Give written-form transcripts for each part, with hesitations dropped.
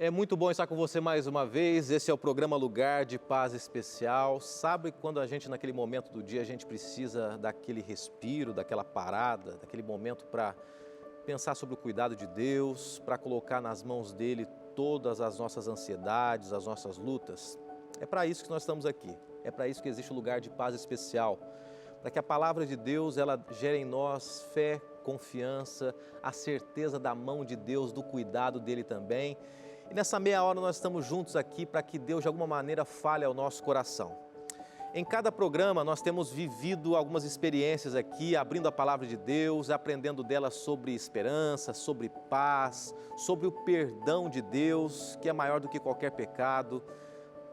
É muito bom estar com você mais uma vez. Esse é o programa Lugar de Paz Especial. Sabe quando a gente, naquele momento do dia, a gente precisa daquele respiro, daquela parada, daquele momento para pensar sobre o cuidado de Deus, para colocar nas mãos dele todas as nossas ansiedades, as nossas lutas? É para isso que nós estamos aqui. É para isso que existe o Lugar de Paz Especial. Para que a palavra de Deus, ela gere em nós fé, confiança, a certeza da mão de Deus, do cuidado dele também. E nessa meia hora nós estamos juntos aqui para que Deus de alguma maneira fale ao nosso coração. Em cada programa nós temos vivido algumas experiências aqui, abrindo a palavra de Deus, aprendendo dela sobre esperança, sobre paz, sobre o perdão de Deus, que é maior do que qualquer pecado.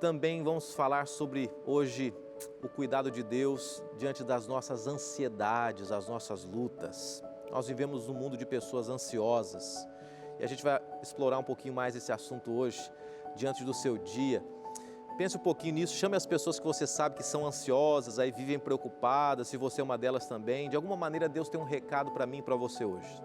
Também vamos falar sobre hoje o cuidado de Deus diante das nossas ansiedades, as nossas lutas. Nós vivemos num mundo de pessoas ansiosas. E a gente vai explorar um pouquinho mais esse assunto hoje, diante do seu dia. Pense um pouquinho nisso, chame as pessoas que você sabe que são ansiosas, aí vivem preocupadas, se você é uma delas também. De alguma maneira Deus tem um recado para mim e para você hoje.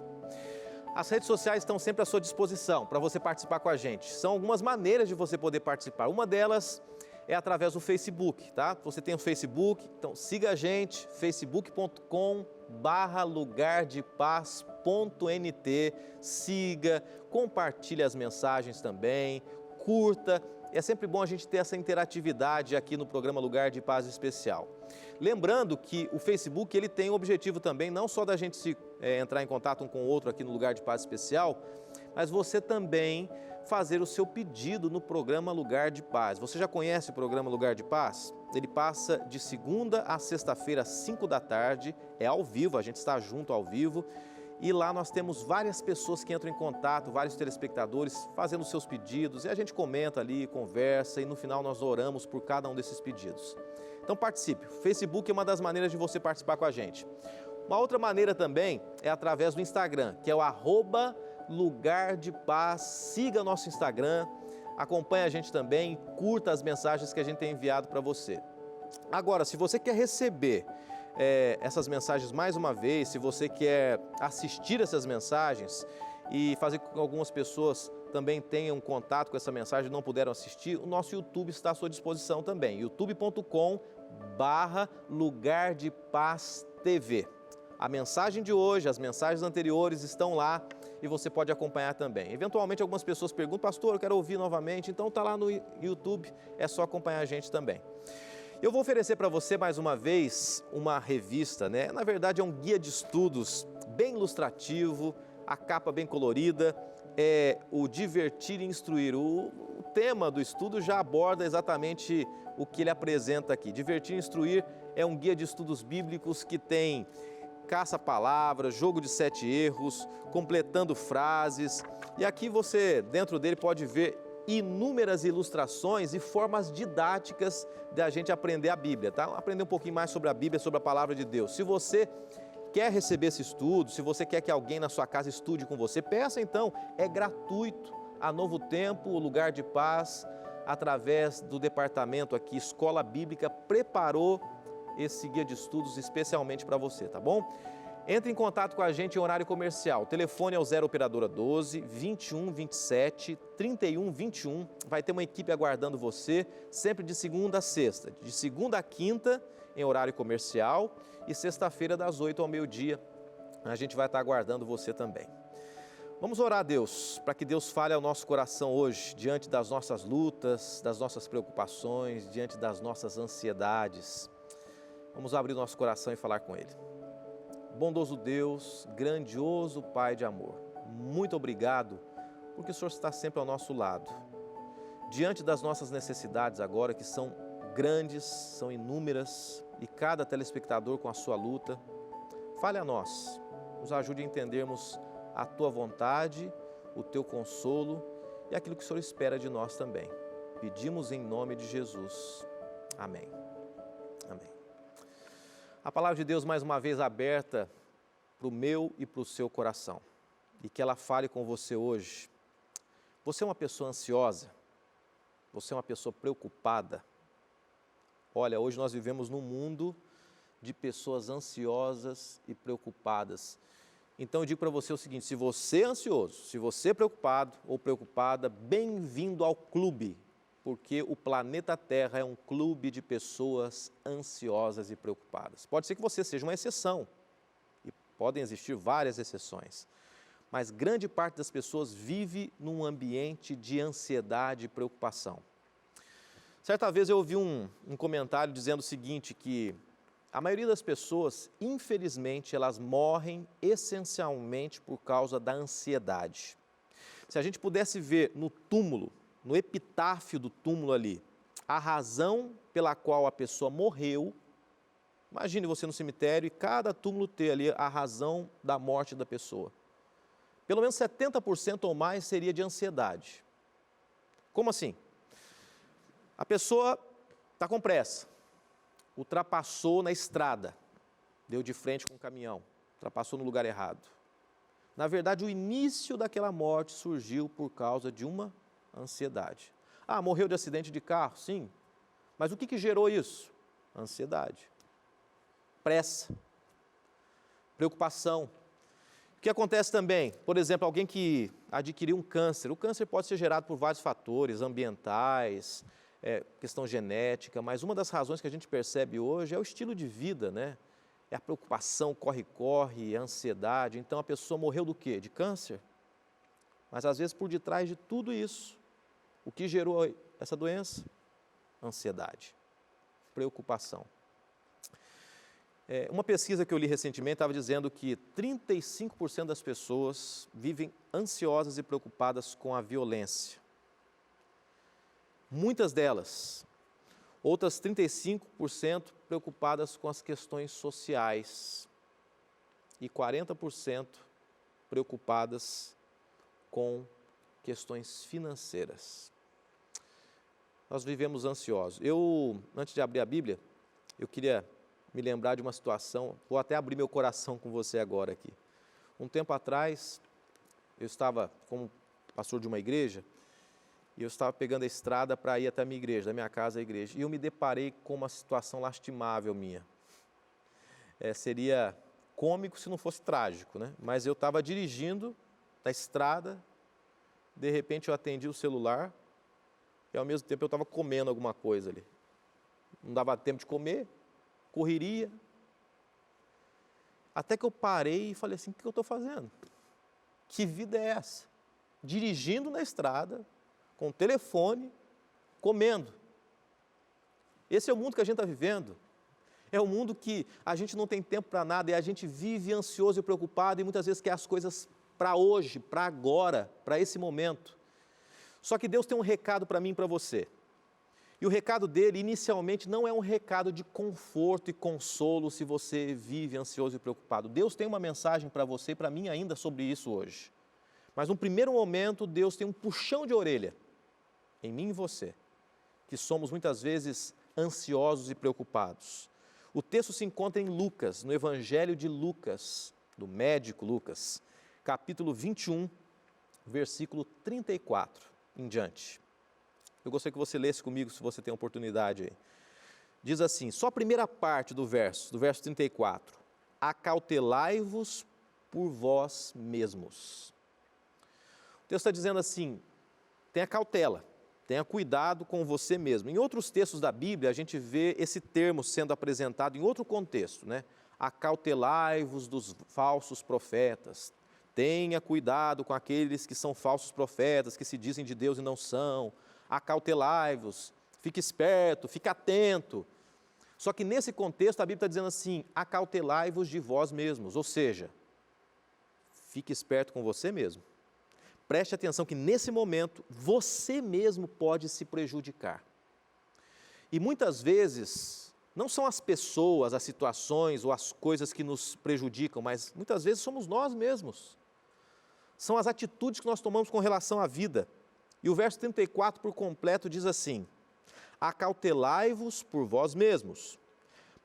As redes sociais estão sempre à sua disposição para você participar com a gente. São algumas maneiras de você poder participar. Uma delas é através do Facebook, tá? Você tem o Facebook, então siga a gente, facebook.com/lugardepaz.nt, siga, compartilhe as mensagens também, curta. É sempre bom a gente ter essa interatividade aqui no programa Lugar de Paz Especial. Lembrando que o Facebook ele tem o objetivo também, não só da gente entrar em contato um com o outro aqui no Lugar de Paz Especial, mas você também fazer o seu pedido no programa Lugar de Paz. Você já conhece o programa Lugar de Paz? Ele passa de segunda a sexta-feira às 5 da tarde, é ao vivo, a gente está junto ao vivo. E lá nós temos várias pessoas que entram em contato, vários telespectadores fazendo seus pedidos. E a gente comenta ali, conversa e no final nós oramos por cada um desses pedidos. Então participe. O Facebook é uma das maneiras de você participar com a gente. Uma outra maneira também é através do Instagram, que é o @Lugar de Paz. Siga nosso Instagram, acompanhe a gente também, curta as mensagens que a gente tem enviado para você. Agora, se você quer receber essas mensagens mais uma vez, se você quer assistir essas mensagens e fazer com que algumas pessoas também tenham contato com essa mensagem e não puderam assistir, o nosso YouTube está à sua disposição também, youtube.com/lugardepaztv. A mensagem de hoje, as mensagens anteriores estão lá e você pode acompanhar também. Eventualmente algumas pessoas perguntam, pastor, eu quero ouvir novamente, então está lá no YouTube, é só acompanhar a gente também. Eu vou oferecer para você mais uma vez uma revista, né? Na verdade é um guia de estudos bem ilustrativo, a capa bem colorida, é o Divertir e Instruir. O tema do estudo já aborda exatamente o que ele apresenta aqui. Divertir e Instruir é um guia de estudos bíblicos que tem caça-palavras, jogo de 7 erros, completando frases. E aqui você, dentro dele, pode ver inúmeras ilustrações e formas didáticas de a gente aprender a Bíblia, tá? Aprender um pouquinho mais sobre a Bíblia, sobre a palavra de Deus. Se você quer receber esse estudo, se você quer que alguém na sua casa estude com você, peça então, é gratuito. A Novo Tempo, o Lugar de Paz, através do departamento aqui, Escola Bíblica, preparou esse guia de estudos especialmente para você, tá bom? Entre em contato com a gente em horário comercial. O telefone é o 0 operadora 12 21 27 31 21. Vai ter uma equipe aguardando você, sempre de segunda a sexta. De segunda a quinta, em horário comercial. E sexta-feira, das 8 ao meio-dia, a gente vai estar aguardando você também. Vamos orar a Deus, para que Deus fale ao nosso coração hoje, diante das nossas lutas, das nossas preocupações, diante das nossas ansiedades. Vamos abrir nosso coração e falar com Ele. Bondoso Deus, grandioso Pai de amor, muito obrigado, porque o Senhor está sempre ao nosso lado. Diante das nossas necessidades agora, que são grandes, são inúmeras, e cada telespectador com a sua luta, fale a nós, nos ajude a entendermos a Tua vontade, o Teu consolo e aquilo que o Senhor espera de nós também. Pedimos em nome de Jesus. Amém. Amém. A palavra de Deus mais uma vez aberta para o meu e para o seu coração. E que ela fale com você hoje. Você é uma pessoa ansiosa? Você é uma pessoa preocupada? Olha, hoje nós vivemos num mundo de pessoas ansiosas e preocupadas. Então eu digo para você o seguinte, se você é ansioso, se você é preocupado ou preocupada, bem-vindo ao clube, porque o planeta Terra é um clube de pessoas ansiosas e preocupadas. Pode ser que você seja uma exceção, e podem existir várias exceções, mas grande parte das pessoas vive num ambiente de ansiedade e preocupação. Certa vez eu ouvi um comentário dizendo o seguinte, que a maioria das pessoas, infelizmente, elas morrem essencialmente por causa da ansiedade. Se a gente pudesse ver no túmulo, no epitáfio do túmulo ali, a razão pela qual a pessoa morreu, imagine você no cemitério e cada túmulo ter ali a razão da morte da pessoa. Pelo menos 70% ou mais seria de ansiedade. Como assim? A pessoa está com pressa, ultrapassou na estrada, deu de frente com o caminhão, ultrapassou no lugar errado. Na verdade, o início daquela morte surgiu por causa de uma ansiedade. Ah, morreu de acidente de carro? Sim. Mas o que gerou isso? Ansiedade, pressa, preocupação. O que acontece também? Por exemplo, alguém que adquiriu um câncer. O câncer pode ser gerado por vários fatores, ambientais, questão genética, mas uma das razões que a gente percebe hoje é o estilo de vida, né? É a preocupação, corre-corre, a ansiedade. Então a pessoa morreu do quê? De câncer? Mas às vezes por detrás de tudo isso, o que gerou essa doença? Ansiedade, preocupação. Uma pesquisa que eu li recentemente estava dizendo que 35% das pessoas vivem ansiosas e preocupadas com a violência. Muitas delas, outras 35% preocupadas com as questões sociais e 40% preocupadas com questões financeiras. Nós vivemos ansiosos. Antes de abrir a Bíblia, eu queria me lembrar de uma situação, vou até abrir meu coração com você agora aqui. Um tempo atrás, eu estava como pastor de uma igreja, e eu estava pegando a estrada para ir até a minha igreja, da minha casa à igreja, e eu me deparei com uma situação lastimável minha. Seria cômico se não fosse trágico, né? Mas eu estava dirigindo na estrada, de repente eu atendi o celular, e ao mesmo tempo eu estava comendo alguma coisa ali. Não dava tempo de comer, correria. Até que eu parei e falei assim, o que eu estou fazendo? Que vida é essa? Dirigindo na estrada, com o telefone, comendo. Esse é o mundo que a gente está vivendo. É um mundo que a gente não tem tempo para nada e a gente vive ansioso e preocupado e muitas vezes quer as coisas para hoje, para agora, para esse momento. Só que Deus tem um recado para mim e para você. E o recado dele, inicialmente, não é um recado de conforto e consolo se você vive ansioso e preocupado. Deus tem uma mensagem para você e para mim ainda sobre isso hoje. Mas no primeiro momento, Deus tem um puxão de orelha em mim e você, que somos muitas vezes ansiosos e preocupados. O texto se encontra em Lucas, no Evangelho de Lucas, do médico Lucas, capítulo 21, versículo 34 em diante. Eu gostaria que você lesse comigo, se você tem oportunidade aí. Diz assim, só a primeira parte do verso 34. Acautelai-vos por vós mesmos. O texto está dizendo assim, tenha cautela, tenha cuidado com você mesmo. Em outros textos da Bíblia, a gente vê esse termo sendo apresentado em outro contexto, né? Acautelai-vos dos falsos profetas. Tenha cuidado com aqueles que são falsos profetas, que se dizem de Deus e não são. Acautelai-vos, fique esperto, fique atento. Só que nesse contexto a Bíblia está dizendo assim, acautelai-vos de vós mesmos, ou seja, fique esperto com você mesmo. Preste atenção que nesse momento você mesmo pode se prejudicar. E muitas vezes não são as pessoas, as situações ou as coisas que nos prejudicam, mas muitas vezes somos nós mesmos. São as atitudes que nós tomamos com relação à vida. E o verso 34 por completo diz assim, acautelai-vos por vós mesmos,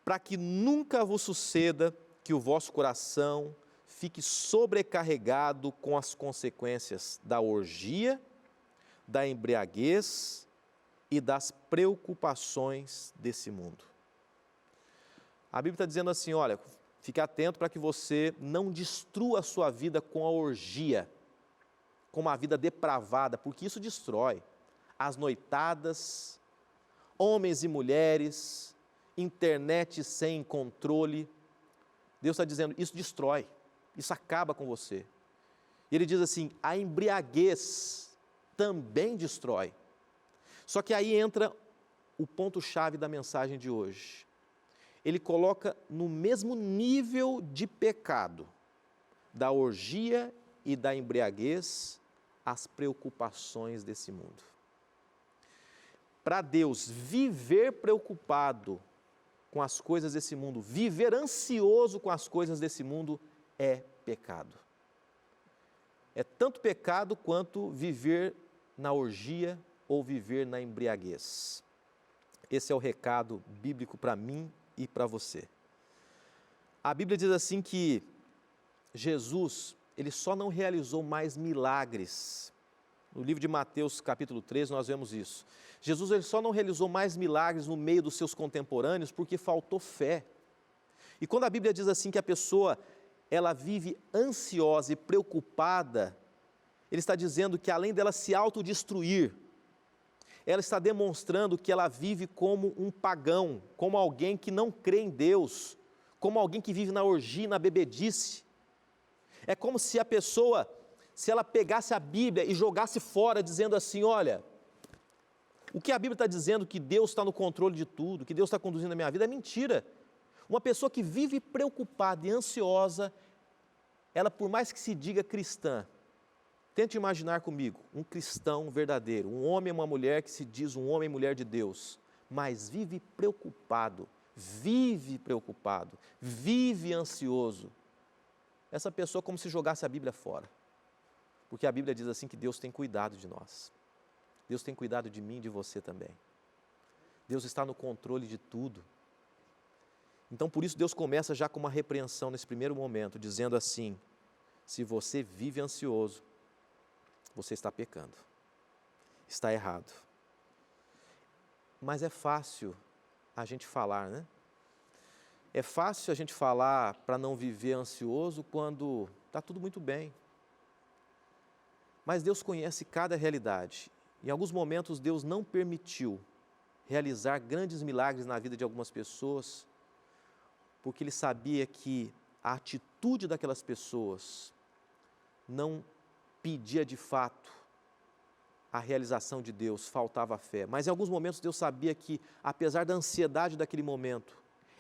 para que nunca vos suceda que o vosso coração fique sobrecarregado com as consequências da orgia, da embriaguez e das preocupações desse mundo. A Bíblia está dizendo assim, olha, Fique atento para que você não destrua a sua vida com a orgia, com uma vida depravada, porque isso destrói. As noitadas, homens e mulheres, internet sem controle. Deus está dizendo, isso destrói, isso acaba com você. E Ele diz assim, a embriaguez também destrói. Só que aí entra o ponto-chave da mensagem de hoje. Ele coloca no mesmo nível de pecado, da orgia e da embriaguez, as preocupações desse mundo. Para Deus, viver preocupado com as coisas desse mundo, viver ansioso com as coisas desse mundo é pecado. É tanto pecado quanto viver na orgia ou viver na embriaguez. Esse é o recado bíblico para mim e para você. A Bíblia diz assim que Jesus, ele só não realizou mais milagres. No livro de Mateus, capítulo 13, nós vemos isso. Jesus, ele só não realizou mais milagres no meio dos seus contemporâneos porque faltou fé. E quando a Bíblia diz assim que a pessoa, ela vive ansiosa e preocupada, ele está dizendo que além dela se autodestruir, ela está demonstrando que ela vive como um pagão, como alguém que não crê em Deus, como alguém que vive na orgia, na bebedice. É como se a pessoa, se ela pegasse a Bíblia e jogasse fora, dizendo assim, olha, o que a Bíblia está dizendo que Deus está no controle de tudo, que Deus está conduzindo a minha vida, é mentira. Uma pessoa que vive preocupada e ansiosa, ela por mais que se diga cristã, tente imaginar comigo, um cristão verdadeiro, um homem e uma mulher que se diz um homem e mulher de Deus, mas vive preocupado, vive ansioso. Essa pessoa é como se jogasse a Bíblia fora, porque a Bíblia diz assim que Deus tem cuidado de nós, Deus tem cuidado de mim e de você também. Deus está no controle de tudo. Então por isso Deus começa já com uma repreensão nesse primeiro momento, dizendo assim, se você vive ansioso, você está pecando, está errado. Mas é fácil a gente falar, né? É fácil a gente falar para não viver ansioso quando está tudo muito bem. Mas Deus conhece cada realidade. Em alguns momentos Deus não permitiu realizar grandes milagres na vida de algumas pessoas, porque Ele sabia que a atitude daquelas pessoas não pedia de fato a realização de Deus, faltava fé. Mas em alguns momentos Deus sabia que, apesar da ansiedade daquele momento,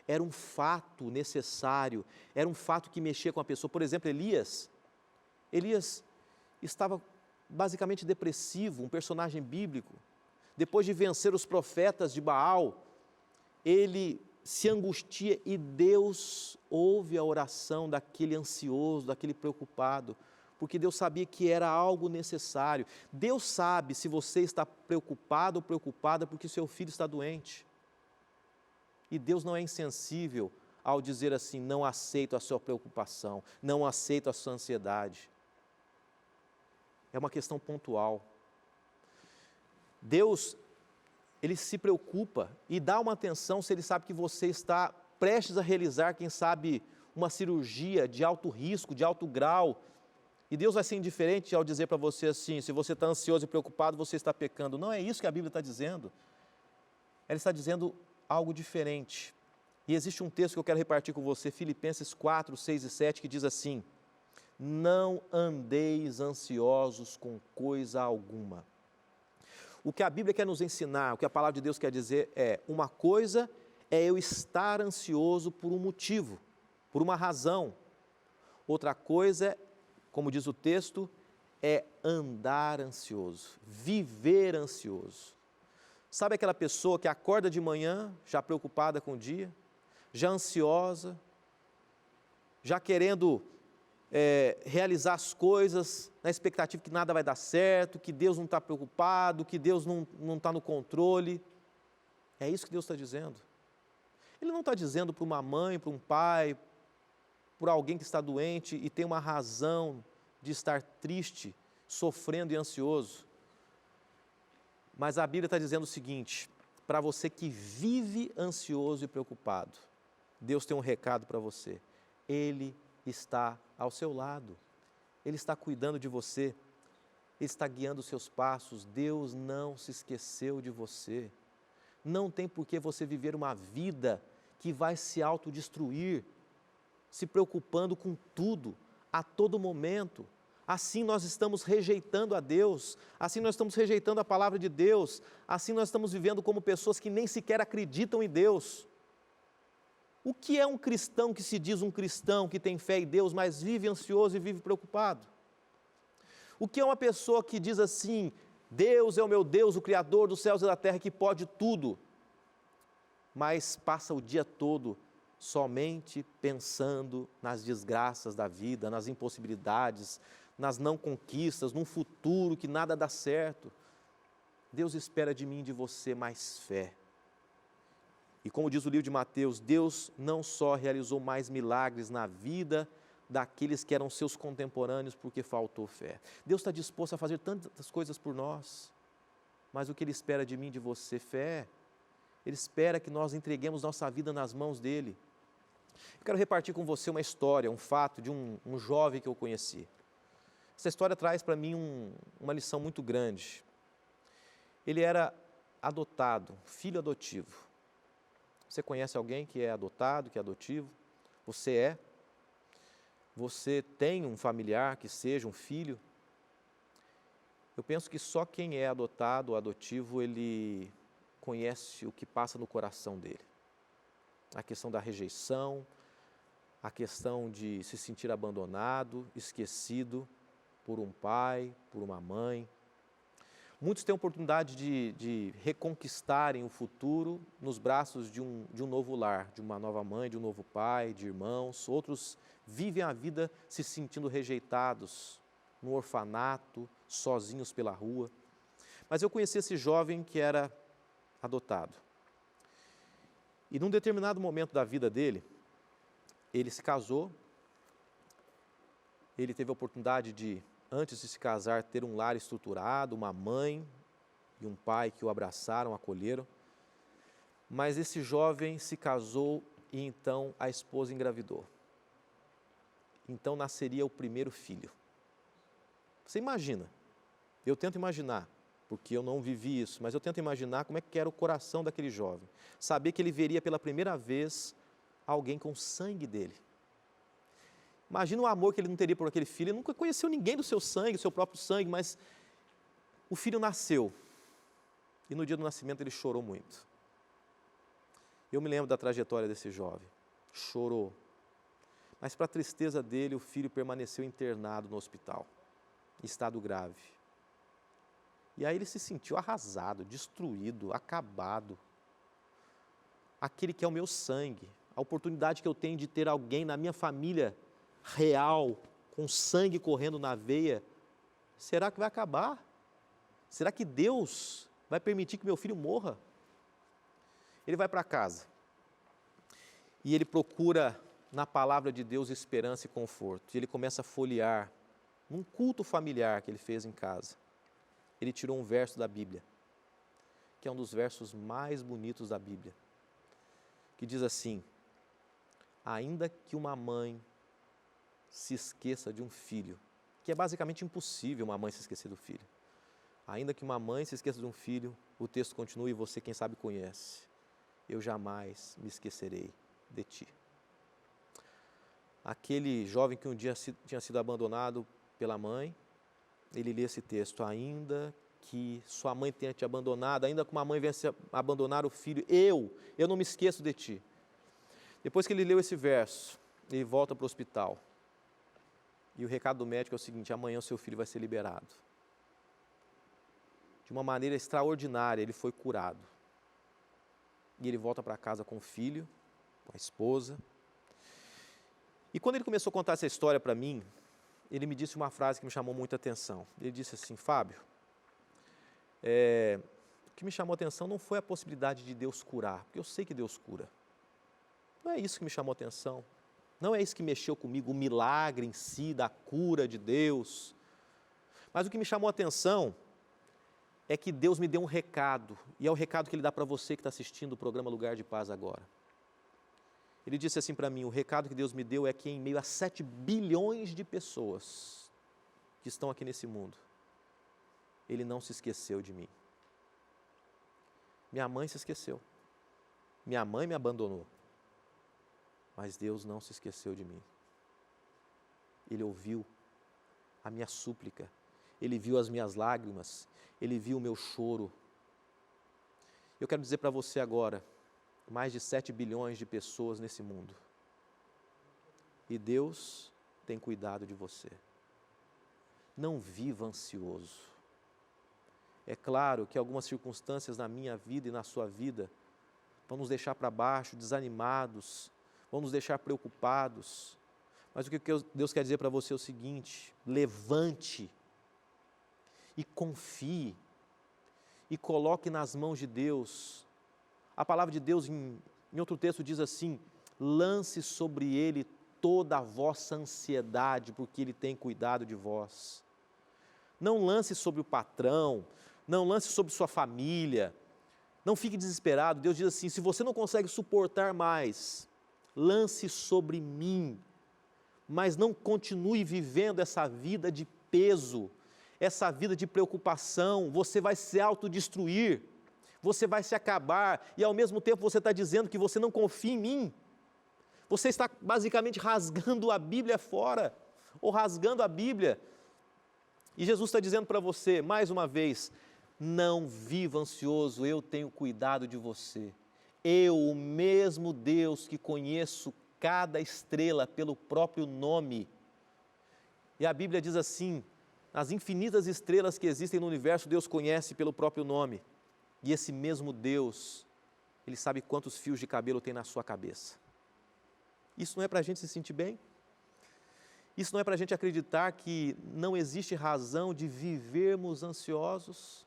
era um fato necessário, era um fato que mexia com a pessoa. Por exemplo, Elias estava basicamente depressivo, um personagem bíblico. Depois de vencer os profetas de Baal, ele se angustia e Deus ouve a oração daquele ansioso, daquele preocupado, porque Deus sabia que era algo necessário. Deus sabe se você está preocupado ou preocupada porque seu filho está doente. E Deus não é insensível ao dizer assim, não aceito a sua preocupação, não aceito a sua ansiedade. É uma questão pontual. Deus, Ele se preocupa e dá uma atenção se Ele sabe que você está prestes a realizar, quem sabe, uma cirurgia de alto risco, de alto grau. E Deus vai ser indiferente ao dizer para você assim, se você está ansioso e preocupado, você está pecando. Não é isso que a Bíblia está dizendo. Ela está dizendo algo diferente. E existe um texto que eu quero repartir com você, Filipenses 4, 6 e 7, que diz assim, não andeis ansiosos com coisa alguma. O que a Bíblia quer nos ensinar, o que a palavra de Deus quer dizer é, uma coisa é eu estar ansioso por um motivo, por uma razão. Outra coisa, como diz o texto, é andar ansioso, viver ansioso. Sabe aquela pessoa que acorda de manhã, já preocupada com o dia, já ansiosa, já querendo realizar as coisas na expectativa que nada vai dar certo, que Deus não está preocupado, que Deus não está no controle. É isso que Deus está dizendo. Ele não está dizendo para uma mãe, para um pai, por alguém que está doente e tem uma razão de estar triste, sofrendo e ansioso. Mas a Bíblia está dizendo o seguinte, para você que vive ansioso e preocupado, Deus tem um recado para você. Ele está ao seu lado. Ele está cuidando de você. Ele está guiando os seus passos. Deus não se esqueceu de você. Não tem por que você viver uma vida que vai se autodestruir, se preocupando com tudo, a todo momento. Assim nós estamos rejeitando a Deus, assim nós estamos rejeitando a palavra de Deus, assim nós estamos vivendo como pessoas que nem sequer acreditam em Deus. O que é um cristão que se diz um cristão, que tem fé em Deus, mas vive ansioso e vive preocupado? O que é uma pessoa que diz assim, Deus é o meu Deus, o Criador dos céus e da terra, que pode tudo, mas passa o dia todo somente pensando nas desgraças da vida, nas impossibilidades, nas não conquistas, num futuro que nada dá certo? Deus espera de mim e de você mais fé. E como diz o livro de Mateus, Deus não só realizou mais milagres na vida daqueles que eram seus contemporâneos porque faltou fé. Deus está disposto a fazer tantas coisas por nós, mas o que Ele espera de mim e de você? Fé. Ele espera que nós entreguemos nossa vida nas mãos dEle. Eu quero repartir com você uma história, um fato de um jovem que eu conheci. Essa história traz para mim uma lição muito grande. Ele era adotado, filho adotivo. Você conhece alguém que é adotado, que é adotivo? Você é? Você tem um familiar que seja um filho? Eu penso que só quem é adotado ou adotivo, ele conhece o que passa no coração dele. A questão da rejeição, a questão de se sentir abandonado, esquecido por um pai, por uma mãe. Muitos têm a oportunidade de reconquistarem o futuro nos braços de um novo lar, de uma nova mãe, de um novo pai, de irmãos. Outros vivem a vida se sentindo rejeitados, no orfanato, sozinhos pela rua. Mas eu conheci esse jovem que era adotado. E num determinado momento da vida dele, ele se casou, ele teve a oportunidade de, antes de se casar, ter um lar estruturado, uma mãe e um pai que o abraçaram, acolheram. Mas esse jovem se casou e então a esposa engravidou. Então nasceria o primeiro filho. Você imagina, eu tento imaginar, porque eu não vivi isso, mas eu tento imaginar como é que era o coração daquele jovem. Saber que ele veria pela primeira vez alguém com sangue dele. Imagina o amor que ele não teria por aquele filho. Ele nunca conheceu ninguém do seu sangue, do seu próprio sangue, mas o filho nasceu. E no dia do nascimento ele chorou muito. Eu me lembro da trajetória desse jovem. Chorou. Mas para a tristeza dele, o filho permaneceu internado no hospital, em estado grave. E aí ele se sentiu arrasado, destruído, acabado. Aquele que é o meu sangue, a oportunidade que eu tenho de ter alguém na minha família real, com sangue correndo na veia, será que vai acabar? Será que Deus vai permitir que meu filho morra? Ele vai para casa e ele procura na palavra de Deus esperança e conforto. E ele começa a folhear num culto familiar que ele fez em casa. Ele tirou um verso da Bíblia, que é um dos versos mais bonitos da Bíblia, que diz assim: ainda que uma mãe se esqueça de um filho, que é basicamente impossível uma mãe se esquecer do filho. Ainda que uma mãe se esqueça de um filho, o texto continua e você, quem sabe, conhece. Eu jamais me esquecerei de ti. Aquele jovem que um dia tinha sido abandonado pela mãe, ele lê esse texto: ainda que sua mãe tenha te abandonado, ainda que uma mãe venha se abandonar o filho, eu não me esqueço de ti. Depois que ele leu esse verso, ele volta para o hospital. E o recado do médico é o seguinte: amanhã o seu filho vai ser liberado. De uma maneira extraordinária, ele foi curado. E ele volta para casa com o filho, com a esposa. E quando ele começou a contar essa história para mim, ele me disse uma frase que me chamou muita atenção. Ele disse assim: Fábio, o que me chamou a atenção não foi a possibilidade de Deus curar, porque eu sei que Deus cura. Não é isso que me chamou a atenção. Não é isso que mexeu comigo, o milagre em si, da cura de Deus. Mas o que me chamou a atenção é que Deus me deu um recado, e é o recado que Ele dá para você que está assistindo o programa Lugar de Paz agora. Ele disse assim para mim, o recado que Deus me deu é que em meio a 7 bilhões de pessoas que estão aqui nesse mundo, Ele não se esqueceu de mim. Minha mãe se esqueceu. Minha mãe me abandonou. Mas Deus não se esqueceu de mim. Ele ouviu a minha súplica. Ele viu as minhas lágrimas. Ele viu o meu choro. Eu quero dizer para você agora, mais de 7 bilhões de pessoas nesse mundo. E Deus tem cuidado de você. Não viva ansioso. É claro que algumas circunstâncias na minha vida e na sua vida vão nos deixar para baixo, desanimados, vão nos deixar preocupados. Mas o que Deus quer dizer para você é o seguinte: levante e confie e coloque nas mãos de Deus. A palavra de Deus em outro texto diz assim: lance sobre Ele toda a vossa ansiedade, porque Ele tem cuidado de vós. Não lance sobre o patrão, não lance sobre sua família, não fique desesperado. Deus diz assim: se você não consegue suportar mais, lance sobre mim, mas não continue vivendo essa vida de peso, essa vida de preocupação. Você vai se autodestruir, você vai se acabar, e ao mesmo tempo você está dizendo que você não confia em mim. Você está basicamente rasgando a Bíblia fora, ou rasgando a Bíblia. E Jesus está dizendo para você, mais uma vez, não viva ansioso, eu tenho cuidado de você. Eu, o mesmo Deus que conheço cada estrela pelo próprio nome. E a Bíblia diz assim: as infinitas estrelas que existem no universo, Deus conhece pelo próprio nome. E esse mesmo Deus, Ele sabe quantos fios de cabelo tem na sua cabeça. Isso não é para a gente se sentir bem? Isso não é para a gente acreditar que não existe razão de vivermos ansiosos,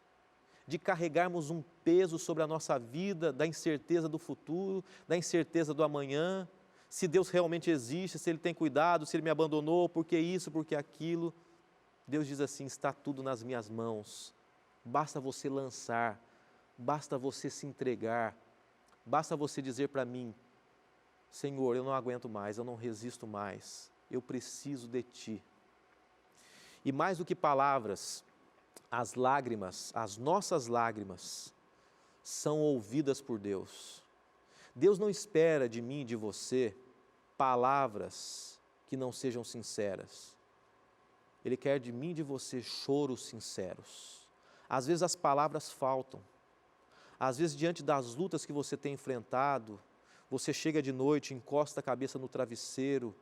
de carregarmos um peso sobre a nossa vida, da incerteza do futuro, da incerteza do amanhã, se Deus realmente existe, se Ele tem cuidado, se Ele me abandonou, por que isso, por que aquilo. Deus diz assim: está tudo nas minhas mãos, basta você lançar, basta você se entregar, basta você dizer para mim: Senhor, eu não aguento mais, eu não resisto mais, eu preciso de Ti. E mais do que palavras, as lágrimas, as nossas lágrimas, são ouvidas por Deus. Deus não espera de mim e de você palavras que não sejam sinceras. Ele quer de mim e de você choros sinceros. Às vezes as palavras faltam. Às vezes, diante das lutas que você tem enfrentado, você chega de noite, encosta a cabeça no travesseiro,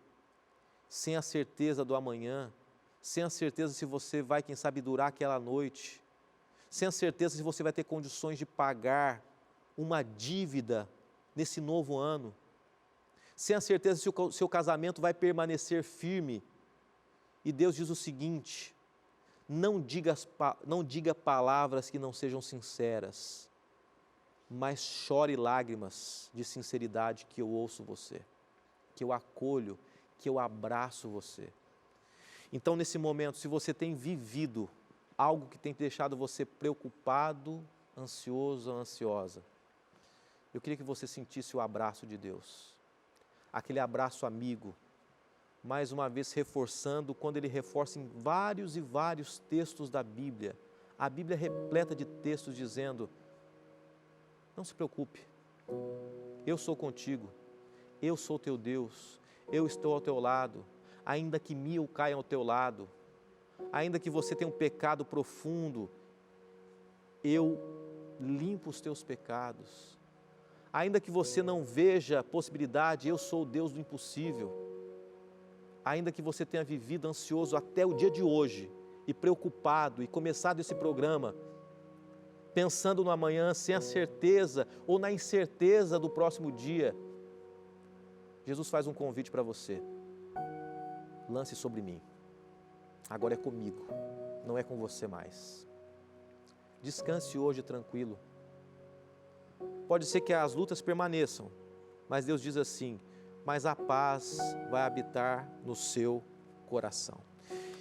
sem a certeza do amanhã, sem a certeza se você vai, quem sabe, durar aquela noite, sem a certeza se você vai ter condições de pagar uma dívida nesse novo ano, sem a certeza se o seu casamento vai permanecer firme. E Deus diz o seguinte: não diga palavras que não sejam sinceras, mas chore lágrimas de sinceridade, que eu ouço você, que eu acolho, que eu abraço você. Então, nesse momento, se você tem vivido algo que tem deixado você preocupado, ansioso ou ansiosa, eu queria que você sentisse o abraço de Deus, aquele abraço amigo, mais uma vez reforçando, quando Ele reforça em vários e vários textos da Bíblia. A Bíblia é repleta de textos dizendo: não se preocupe, eu sou contigo, eu sou teu Deus, eu estou ao teu lado, ainda que 1000 caiam ao teu lado, ainda que você tenha um pecado profundo, eu limpo os teus pecados, ainda que você não veja possibilidade, eu sou o Deus do impossível, ainda que você tenha vivido ansioso até o dia de hoje, e preocupado, e começado esse programa, pensando no amanhã, sem a certeza ou na incerteza do próximo dia, Jesus faz um convite para você: lance sobre mim, agora é comigo, não é com você mais. Descanse hoje tranquilo. Pode ser que as lutas permaneçam, mas Deus diz assim: mas a paz vai habitar no seu coração.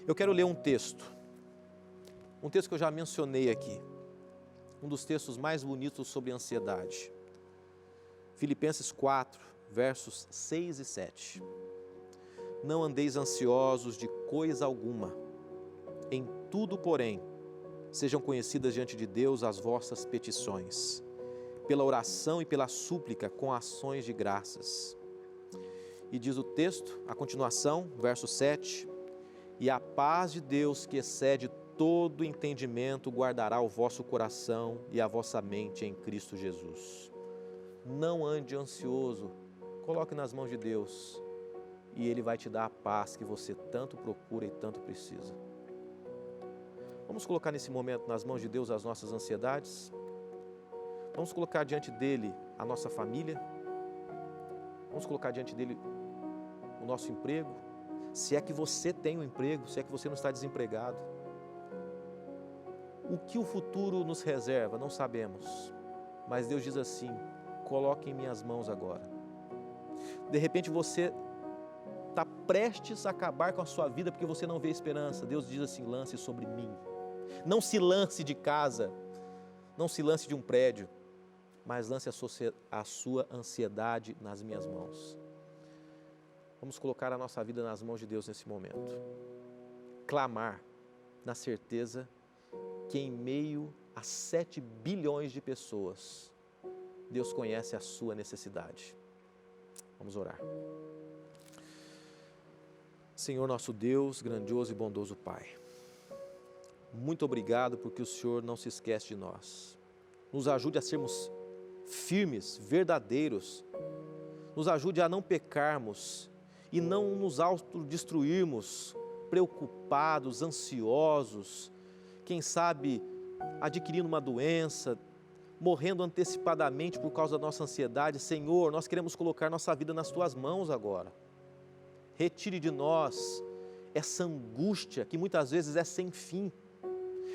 Eu quero ler um texto que eu já mencionei aqui, um dos textos mais bonitos sobre ansiedade. Filipenses 4, versos 6 e 7. Não andeis ansiosos de coisa alguma, em tudo, porém, sejam conhecidas diante de Deus as vossas petições, pela oração e pela súplica com ações de graças. E diz o texto, a continuação, verso 7, e a paz de Deus, que excede todo entendimento, guardará o vosso coração e a vossa mente em Cristo Jesus. Não ande ansioso, coloque nas mãos de Deus e Ele vai te dar a paz que você tanto procura e tanto precisa. Vamos colocar nesse momento nas mãos de Deus as nossas ansiedades? Vamos colocar diante dEle a nossa família? Vamos colocar diante dEle o nosso emprego? Se é que você tem um emprego, se é que você não está desempregado. O que o futuro nos reserva, não sabemos. Mas Deus diz assim, coloque em minhas mãos agora. De repente você está prestes a acabar com a sua vida porque você não vê esperança. Deus diz assim, lance sobre mim. Não se lance de casa, não se lance de um prédio, mas lance a sua ansiedade nas minhas mãos. Vamos colocar a nossa vida nas mãos de Deus nesse momento. Clamar na certeza que em meio a 7 bilhões de pessoas, Deus conhece a sua necessidade. Vamos orar. Senhor nosso Deus, grandioso e bondoso Pai, muito obrigado porque o Senhor não se esquece de nós. Nos ajude a sermos firmes, verdadeiros. Nos ajude a não pecarmos e não nos autodestruirmos, preocupados, ansiosos, quem sabe adquirindo uma doença, morrendo antecipadamente por causa da nossa ansiedade. Senhor, nós queremos colocar nossa vida nas Tuas mãos agora. Retire de nós essa angústia que muitas vezes é sem fim.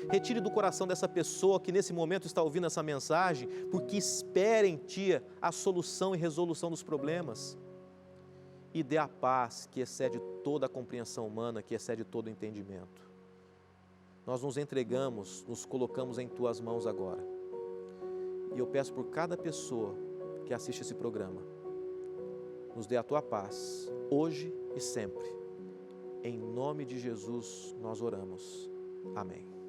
Retire do coração dessa pessoa que nesse momento está ouvindo essa mensagem, porque espera em Ti a solução e resolução dos problemas. E dê a paz que excede toda a compreensão humana, que excede todo o entendimento. Nós nos entregamos, nos colocamos em Tuas mãos agora. E eu peço por cada pessoa que assiste esse programa, nos dê a Tua paz, hoje e sempre. Em nome de Jesus nós oramos. Amém.